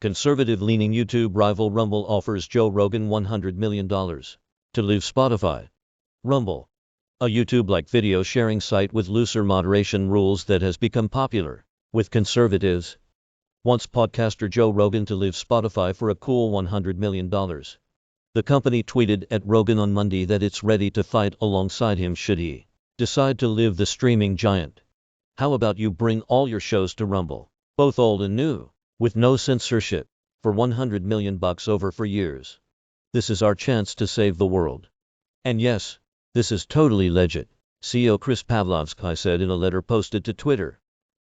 Conservative-leaning YouTube rival Rumble offers Joe Rogan $100 million to leave Spotify. Rumble, a YouTube-like video sharing site with looser moderation rules that has become popular with conservatives, wants podcaster Joe Rogan to leave Spotify for a cool $100 million. The company tweeted at Rogan on Monday that it's ready to fight alongside him should he decide to leave the streaming giant. How about you bring all your shows to Rumble, both old and new, with no censorship, for $100 million over for years. This is our chance to save the world. And yes, this is totally legit, CEO Chris Pavlovski said in a letter posted to Twitter.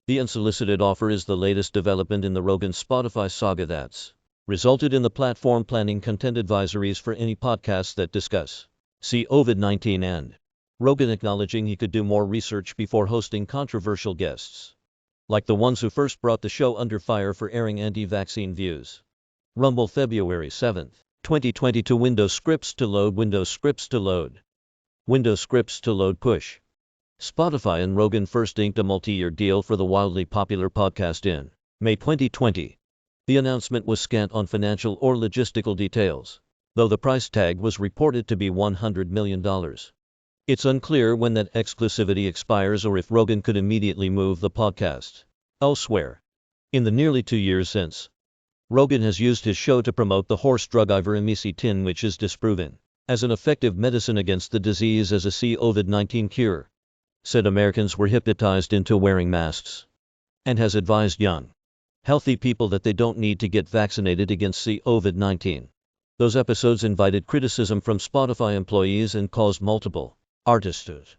The unsolicited offer is the latest development in the Rogan Spotify saga that's resulted in the platform planning content advisories for any podcasts that discuss COVID-19 and Rogan acknowledging he could do more research before hosting controversial guests, like the ones who first brought the show under fire for airing anti-vaccine views. Rumble February 7, 2022. Windows scripts to load. Windows scripts to load. Windows scripts to load push. Spotify and Rogan first inked a multi-year deal for the wildly popular podcast in May 2020. The announcement was scant on financial or logistical details, though the price tag was reported to be $100 million. It's unclear when that exclusivity expires or if Rogan could immediately move the podcast elsewhere. In the nearly 2 years since, Rogan has used his show to promote the horse drug ivermectin, which is disproven as an effective medicine against the disease as a COVID-19 cure. Said Americans were hypnotized into wearing masks, and has advised young, healthy people that they don't need to get vaccinated against COVID-19. Those episodes invited criticism from Spotify employees and caused multiple artists,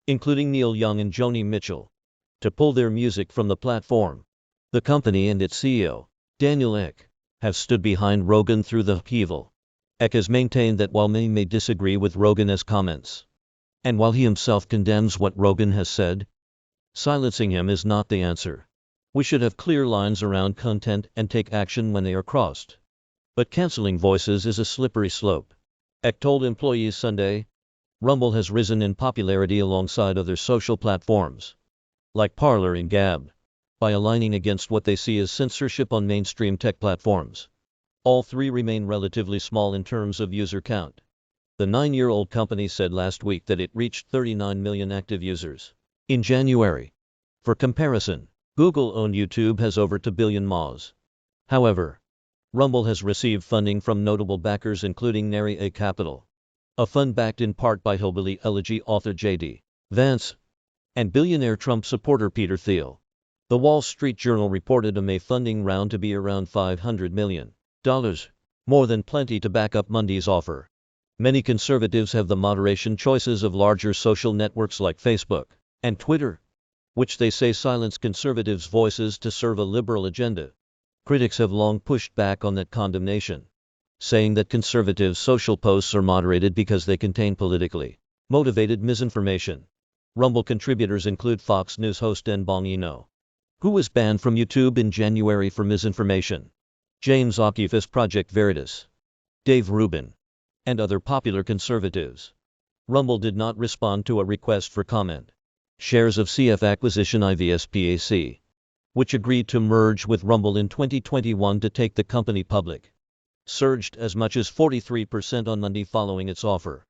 including Neil Young and Joni Mitchell, to pull their music from the platform. The company and its CEO, Daniel Ek, have stood behind Rogan through the upheaval. Ek has maintained that while many may disagree with Rogan's comments, and while he himself condemns what Rogan has said, silencing him is not the answer. We should have clear lines around content and take action when they are crossed. But canceling voices is a slippery slope. Ek told employees Sunday. Rumble has risen in popularity alongside other social platforms, like Parler and Gab, by aligning against what they see as censorship on mainstream tech platforms. All three remain relatively small in terms of user count. The 9-year-old company said last week that it reached 39 million active users in January. For comparison, Google-owned YouTube has over 2 billion MAUs. However, Rumble has received funding from notable backers including Nary A Capital, a fund backed in part by Hillbilly Elegy author J.D. Vance, and billionaire Trump supporter Peter Thiel. The Wall Street Journal reported a May funding round to be around $500 million, more than plenty to back up Monday's offer. Many conservatives have the moderation choices of larger social networks like Facebook and Twitter, which they say silence conservatives' voices to serve a liberal agenda. Critics have long pushed back on that condemnation, saying that conservative social posts are moderated because they contain politically motivated misinformation. Rumble contributors include Fox News host N. Bongino, who was banned from YouTube in January for misinformation, James O'Keefe's Project Veritas, Dave Rubin, and other popular conservatives. Rumble did not respond to a request for comment. Shares of CF Acquisition IVSPAC, which agreed to merge with Rumble in 2021 to take the company public, surged as much as 43% on Monday following its offer.